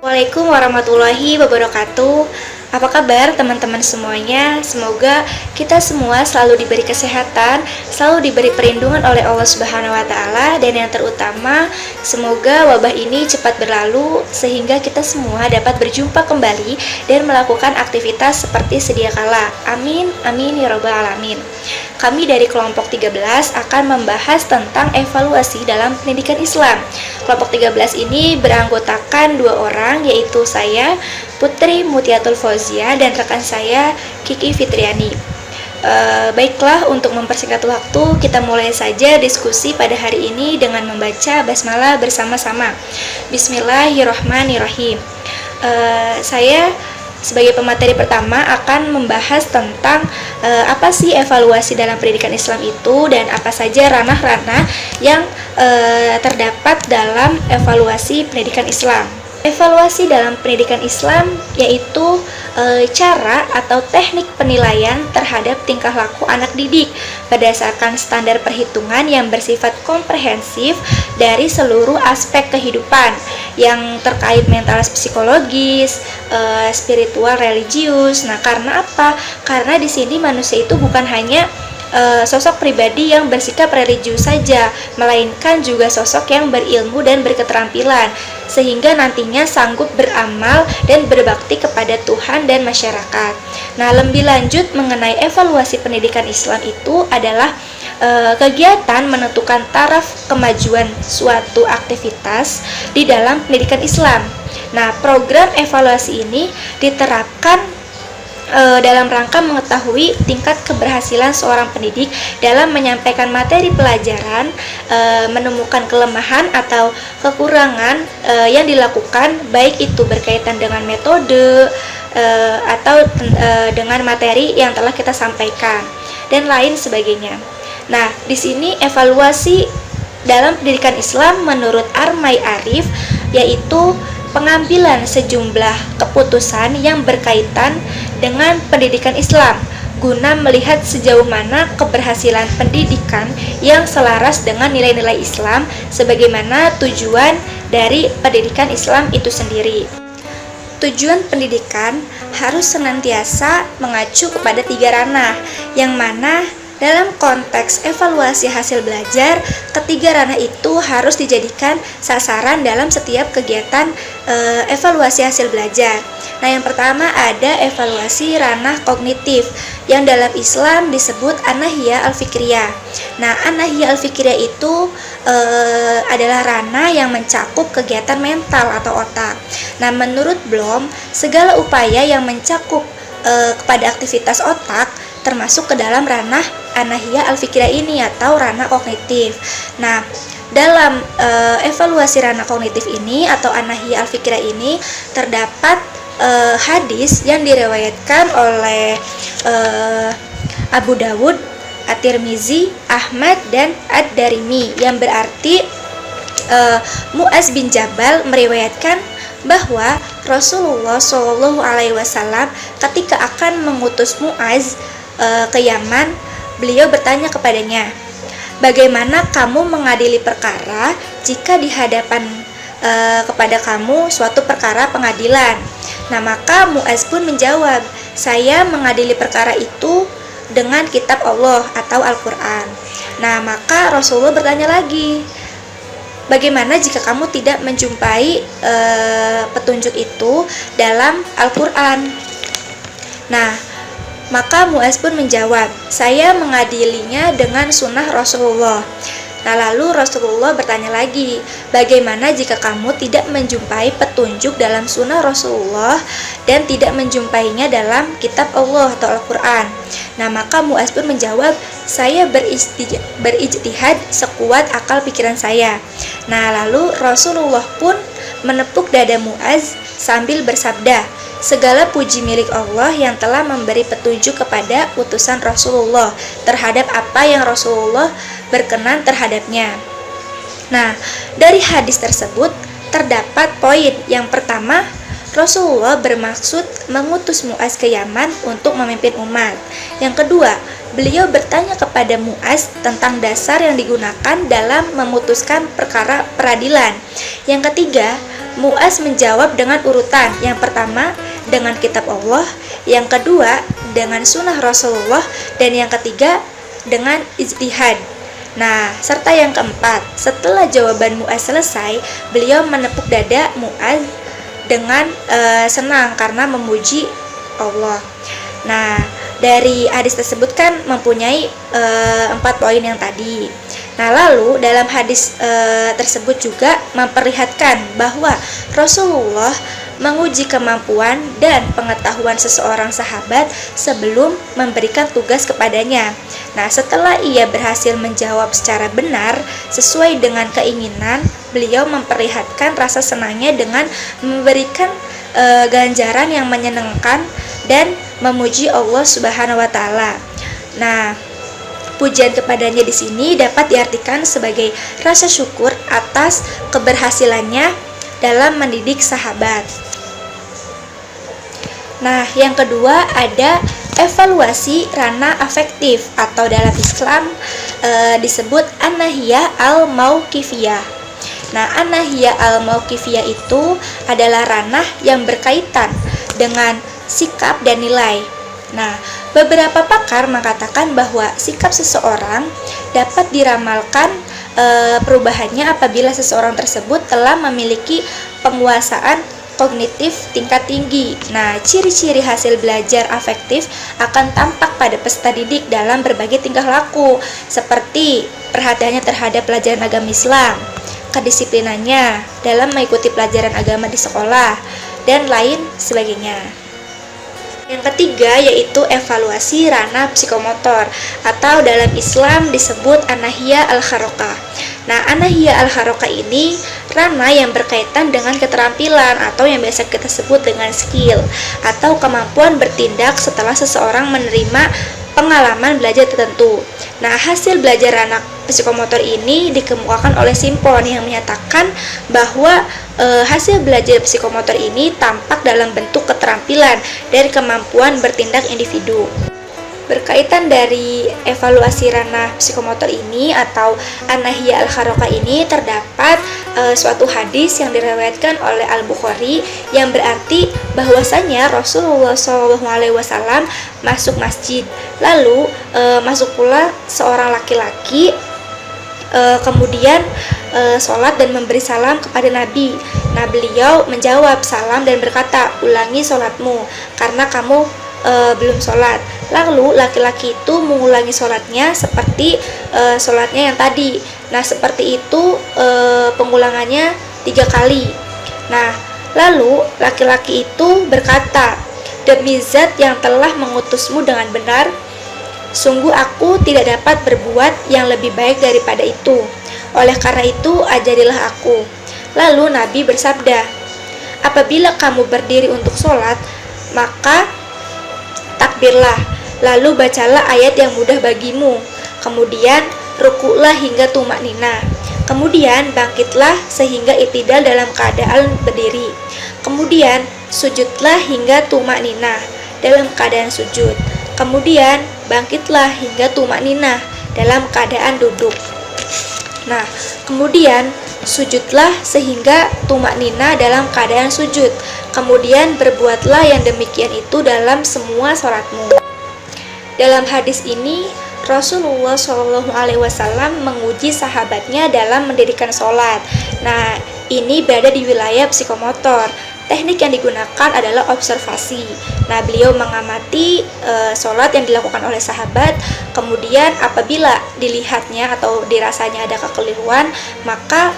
Assalamualaikum warahmatullahi wabarakatuh. Apa kabar teman-teman semuanya? Semoga kita semua selalu diberi kesehatan, selalu diberi perlindungan oleh Allah Subhanahu wa taala, dan yang terutama semoga wabah ini cepat berlalu sehingga kita semua dapat berjumpa kembali dan melakukan aktivitas seperti sedia kala. Amin amin ya rabbal alamin. Kami dari kelompok 13 akan membahas tentang evaluasi dalam pendidikan Islam. Kelompok 13 ini beranggotakan 2 orang, yaitu saya Putri Mutiatul Fauzia dan rekan saya Kiki Fitriani. Baiklah, untuk mempersingkat waktu, kita mulai saja diskusi pada hari ini dengan membaca basmalah bersama-sama. Bismillahirrahmanirrahim. Saya sebagai pemateri pertama akan membahas tentang apa sih evaluasi dalam pendidikan Islam itu dan apa saja ranah-ranah yang terdapat dalam evaluasi pendidikan Islam. Evaluasi dalam pendidikan Islam yaitu cara atau teknik penilaian terhadap tingkah laku anak didik berdasarkan standar perhitungan yang bersifat komprehensif dari seluruh aspek kehidupan yang terkait mental, psikologis, spiritual, religius. Nah, karena apa? Karena di sini manusia itu bukan hanya sosok pribadi yang bersikap religius saja, melainkan juga sosok yang berilmu dan berketerampilan, sehingga nantinya sanggup beramal dan berbakti kepada Tuhan dan masyarakat. Nah, lebih lanjut mengenai evaluasi pendidikan Islam itu adalah kegiatan menentukan taraf kemajuan suatu aktivitas di dalam pendidikan Islam. Nah, program evaluasi ini diterapkan dalam rangka mengetahui tingkat keberhasilan seorang pendidik dalam menyampaikan materi pelajaran, menemukan kelemahan atau kekurangan yang dilakukan, baik itu berkaitan dengan metode atau dengan materi yang telah kita sampaikan dan lain sebagainya. Nah, di sini evaluasi dalam pendidikan Islam menurut Armai Arif yaitu pengambilan sejumlah keputusan yang berkaitan dengan pendidikan Islam guna melihat sejauh mana keberhasilan pendidikan yang selaras dengan nilai-nilai Islam sebagaimana tujuan dari pendidikan Islam itu sendiri. Tujuan pendidikan harus senantiasa mengacu kepada 3 ranah, yang mana dalam konteks evaluasi hasil belajar, ketiga ranah itu harus dijadikan sasaran dalam setiap kegiatan evaluasi hasil belajar. Nah, yang pertama ada evaluasi ranah kognitif yang dalam Islam disebut An-Nahiyah Al-Fikriyah. Nah, An-Nahiyah Al-Fikriyah itu adalah ranah yang mencakup kegiatan mental atau otak. Nah, menurut Bloom, segala upaya yang mencakup kepada aktivitas otak termasuk ke dalam ranah An-Nahiyah Al-Fikriyah ini atau ranah kognitif. Nah, dalam evaluasi ranah kognitif ini atau An-Nahiyah Al-Fikriyah ini terdapat hadis yang diriwayatkan oleh Abu Dawud, At-Tirmizi, Ahmad, dan Ad-Darimi yang berarti Mu'az bin Jabal meriwayatkan bahwa Rasulullah SAW ketika akan mengutus Mu'az ke Yaman, beliau bertanya kepadanya, bagaimana kamu mengadili perkara jika di hadapan kepada kamu suatu perkara pengadilan? Nah, maka Mu'az pun menjawab, saya mengadili perkara itu dengan kitab Allah atau Al-Quran. Nah, maka Rasulullah bertanya lagi, bagaimana jika kamu tidak menjumpai petunjuk itu dalam Al-Quran? Nah, maka Mu'az pun menjawab, saya mengadilinya dengan sunnah Rasulullah. Nah, lalu Rasulullah bertanya lagi, bagaimana jika kamu tidak menjumpai petunjuk dalam sunnah Rasulullah dan tidak menjumpainya dalam kitab Allah atau Al-Quran? Nah, maka Mu'az pun menjawab, saya berijtihad sekuat akal pikiran saya. Nah, lalu Rasulullah pun menepuk dada Mu'az sambil bersabda, segala puji milik Allah yang telah memberi petunjuk kepada utusan Rasulullah terhadap apa yang Rasulullah berkenan terhadapnya. Nah, dari hadis tersebut terdapat poin yang pertama, Rasulullah bermaksud mengutus Mu'az ke Yaman untuk memimpin umat. Yang kedua, beliau bertanya kepada Mu'az tentang dasar yang digunakan dalam memutuskan perkara peradilan. Yang ketiga, Mu'az menjawab dengan urutan. Yang pertama dengan kitab Allah, yang kedua dengan sunnah Rasulullah, dan yang ketiga dengan ijtihad. Nah, serta yang keempat, setelah jawaban Mu'az selesai, beliau menepuk dada Mu'az dengan senang karena memuji Allah. Nah, dari hadis tersebut kan mempunyai 4 poin yang tadi. Nah, lalu dalam hadis tersebut juga memperlihatkan bahwa Rasulullah menguji kemampuan dan pengetahuan seseorang sahabat sebelum memberikan tugas kepadanya. Nah, setelah ia berhasil menjawab secara benar sesuai dengan keinginan, beliau memperlihatkan rasa senangnya dengan memberikan ganjaran yang menyenangkan dan memuji Allah Subhanahu wa taala. Nah, pujian kepadanya di sini dapat diartikan sebagai rasa syukur atas keberhasilannya dalam mendidik sahabat. Nah, yang kedua ada evaluasi ranah afektif atau dalam Islam disebut an-nahiyah al-mauqifiyah. Nah, an-nahiyah al-mauqifiyah itu adalah ranah yang berkaitan dengan sikap dan nilai. Nah, beberapa pakar mengatakan bahwa sikap seseorang dapat diramalkan perubahannya apabila seseorang tersebut telah memiliki penguasaan kognitif tingkat tinggi. Nah, ciri-ciri hasil belajar afektif akan tampak pada peserta didik dalam berbagai tingkah laku, seperti perhatiannya terhadap pelajaran agama Islam, kedisiplinannya dalam mengikuti pelajaran agama di sekolah, dan lain sebagainya. Yang ketiga yaitu evaluasi ranah psikomotor atau dalam Islam disebut an-nahiyah al-harokah. Nah, an-nahiyah al-harokah ini ranah yang berkaitan dengan keterampilan atau yang biasa kita sebut dengan skill atau kemampuan bertindak setelah seseorang menerima pengalaman belajar tertentu. Nah, hasil belajar ranah psikomotor ini dikemukakan oleh Simpon yang menyatakan bahwa hasil belajar psikomotor ini tampak dalam bentuk keterampilan dan kemampuan bertindak individu. Berkaitan dari evaluasi ranah psikomotor ini atau an-nahiyah al-harokah ini terdapat suatu hadis yang diriwayatkan oleh Al-Bukhari yang berarti bahwasanya Rasulullah SAW masuk masjid, lalu masuk pula seorang laki-laki kemudian sholat dan memberi salam kepada Nabi. Nah, beliau menjawab salam dan berkata, ulangi sholatmu karena kamu belum sholat. Lalu laki-laki itu mengulangi sholatnya seperti sholatnya yang tadi. Nah, seperti itu pengulangannya 3 kali. Nah, lalu laki-laki itu berkata, demi zat yang telah mengutusmu dengan benar, sungguh aku tidak dapat berbuat yang lebih baik daripada itu. Oleh karena itu, ajarilah aku. Lalu Nabi bersabda, apabila kamu berdiri untuk sholat, maka takbirlah, lalu bacalah ayat yang mudah bagimu. Kemudian rukuklah hingga tumak nina. Kemudian bangkitlah sehingga itidal dalam keadaan berdiri. Kemudian sujudlah hingga tumak nina dalam keadaan sujud. Kemudian bangkitlah hingga tumak nina dalam keadaan duduk. Nah, kemudian sujudlah sehingga tumak nina dalam keadaan sujud. Kemudian berbuatlah yang demikian itu dalam semua sholatmu. Dalam hadis ini, Rasulullah SAW menguji sahabatnya dalam mendirikan sholat. Nah, ini berada di wilayah psikomotor. Teknik yang digunakan adalah observasi. Nah, beliau mengamati sholat yang dilakukan oleh sahabat. Kemudian apabila dilihatnya atau dirasanya ada kekeliruan, maka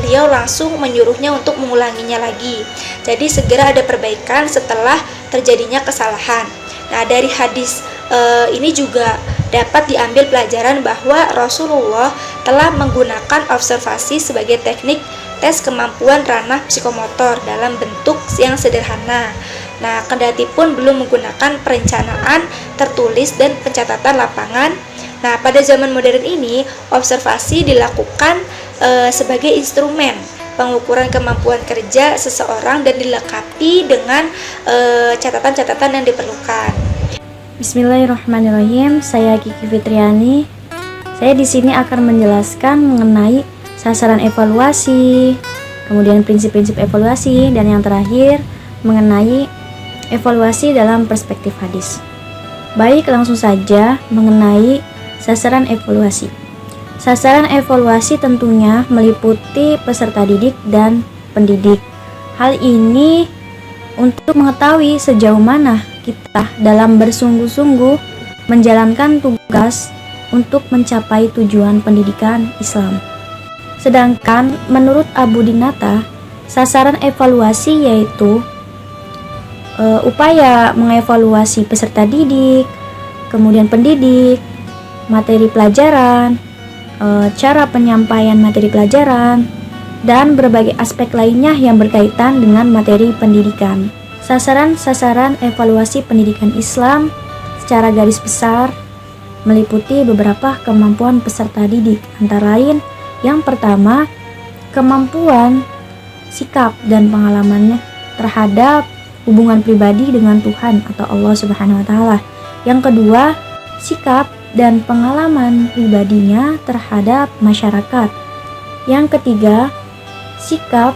beliau langsung menyuruhnya untuk mengulanginya lagi. Jadi segera ada perbaikan setelah terjadinya kesalahan. Nah, dari hadis ini juga dapat diambil pelajaran bahwa Rasulullah telah menggunakan observasi sebagai teknik tes kemampuan ranah psikomotor dalam bentuk yang sederhana. Nah, kendati pun belum menggunakan perencanaan tertulis dan pencatatan lapangan. Nah, pada zaman modern ini, observasi dilakukan sebagai instrumen pengukuran kemampuan kerja seseorang dan dilengkapi dengan catatan-catatan yang diperlukan. Bismillahirrahmanirrahim. Saya Kiki Fitriani. Saya di sini akan menjelaskan mengenai sasaran evaluasi. kemudian prinsip-prinsip evaluasi, dan yang terakhir mengenai evaluasi dalam perspektif hadis. Baik, langsung saja mengenai sasaran evaluasi. Sasaran evaluasi tentunya meliputi peserta didik dan pendidik. Hal ini untuk mengetahui sejauh mana kita dalam bersungguh-sungguh menjalankan tugas untuk mencapai tujuan pendidikan Islam. Sedangkan menurut Abu Dinata, sasaran evaluasi yaitu upaya mengevaluasi peserta didik, kemudian pendidik, materi pelajaran, cara penyampaian materi pelajaran, dan berbagai aspek lainnya yang berkaitan dengan materi pendidikan. Sasaran-sasaran evaluasi pendidikan Islam secara garis besar meliputi beberapa kemampuan peserta didik, antara lain yang pertama, kemampuan sikap dan pengalamannya terhadap hubungan pribadi dengan Tuhan atau Allah Subhanahu wa taala. Yang kedua, sikap dan pengalaman pribadinya terhadap masyarakat. Yang ketiga, sikap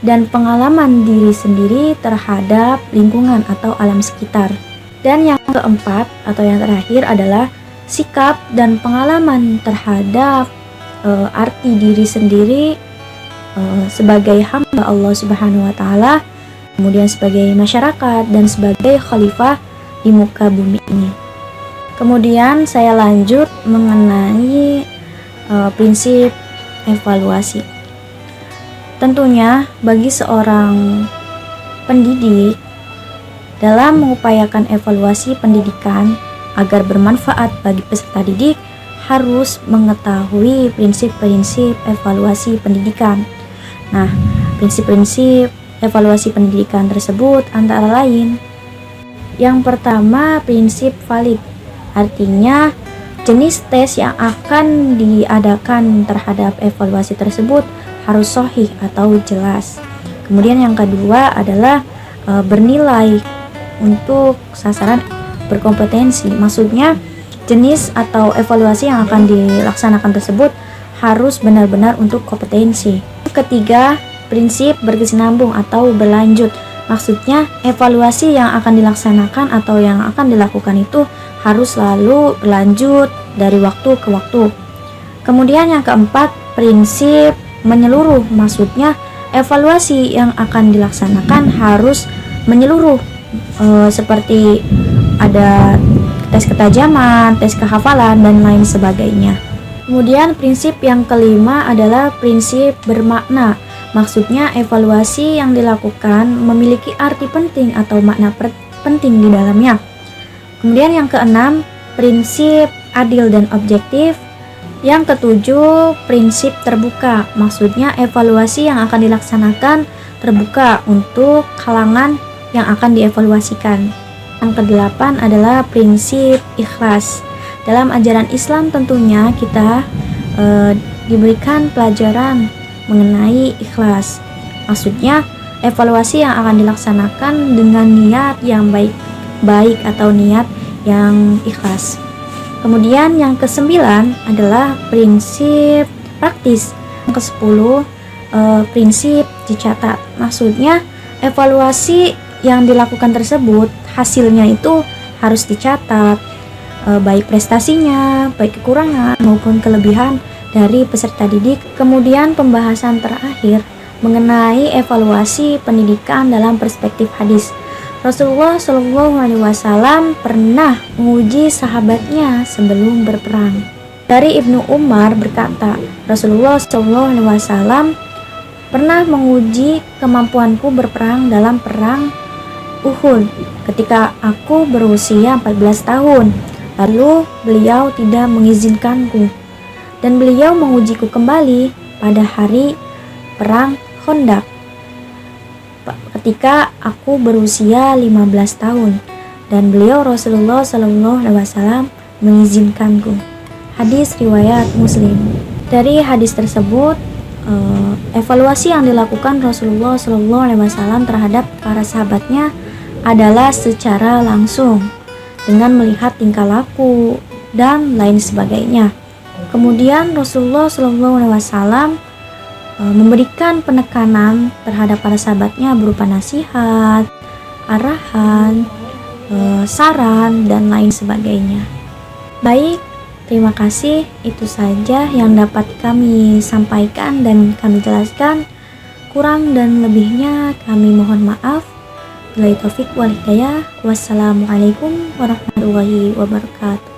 dan pengalaman diri sendiri terhadap lingkungan atau alam sekitar. Dan yang keempat atau yang terakhir adalah sikap dan pengalaman terhadap arti diri sendiri sebagai hamba Allah Subhanahu wa taala, kemudian sebagai masyarakat dan sebagai khalifah di muka bumi ini. Kemudian saya lanjut mengenai prinsip evaluasi. Tentunya bagi seorang pendidik dalam mengupayakan evaluasi pendidikan agar bermanfaat bagi peserta didik harus mengetahui prinsip-prinsip evaluasi pendidikan. Nah, prinsip-prinsip evaluasi pendidikan tersebut antara lain: yang pertama, prinsip valid, artinya jenis tes yang akan diadakan terhadap evaluasi tersebut harus sahih atau jelas. Kemudian yang kedua adalah bernilai untuk sasaran berkompetensi, maksudnya jenis atau evaluasi yang akan dilaksanakan tersebut harus benar-benar untuk kompetensi. Ketiga, prinsip berkesinambung atau berlanjut, maksudnya evaluasi yang akan dilaksanakan atau yang akan dilakukan itu harus selalu berlanjut dari waktu ke waktu. Kemudian yang keempat, prinsip menyeluruh, maksudnya evaluasi yang akan dilaksanakan harus menyeluruh, seperti ada tes ketajaman, tes kehafalan, dan lain sebagainya. Kemudian prinsip yang kelima adalah prinsip bermakna. Maksudnya evaluasi yang dilakukan memiliki arti penting atau makna penting di dalamnya. Kemudian yang keenam, prinsip adil dan objektif. Yang ketujuh, prinsip terbuka. Maksudnya evaluasi yang akan dilaksanakan terbuka untuk kalangan yang akan dievaluasikan. Yang kedelapan adalah prinsip ikhlas. Dalam ajaran Islam tentunya kita diberikan pelajaran mengenai ikhlas. Maksudnya evaluasi yang akan dilaksanakan dengan niat yang baik atau niat yang ikhlas. Kemudian yang kesembilan adalah prinsip praktis. Yang kesepuluh, prinsip dicatat. Maksudnya evaluasi yang dilakukan tersebut hasilnya itu harus dicatat, baik prestasinya, baik kekurangan maupun kelebihan dari peserta didik. Kemudian pembahasan terakhir mengenai evaluasi pendidikan dalam perspektif hadis. Rasulullah Shallallahu Alaihi Wasallam pernah menguji sahabatnya sebelum berperang. Dari Ibnu Umar berkata, Rasulullah Shallallahu Alaihi Wasallam pernah menguji kemampuanku berperang dalam perang Uhud ketika aku berusia 14 tahun. Lalu beliau tidak mengizinkanku dan beliau mengujiku kembali pada hari perang Khandaq ketika aku berusia 15 tahun dan beliau Rasulullah Shallallahu Alaihi Wasallam mengizinkanku. Hadis riwayat Muslim. Dari hadis tersebut, evaluasi yang dilakukan Rasulullah Shallallahu Alaihi Wasallam terhadap para sahabatnya adalah secara langsung dengan melihat tingkah laku dan lain sebagainya. Kemudian Rasulullah Shallallahu Alaihi Wasallam memberikan penekanan terhadap para sahabatnya berupa nasihat, arahan, saran, dan lain sebagainya. Baik, terima kasih. Itu saja yang dapat kami sampaikan dan kami jelaskan. Kurang dan lebihnya kami mohon maaf. Wabillahi taufik wal hidayah. Wassalamualaikum warahmatullahi wabarakatuh.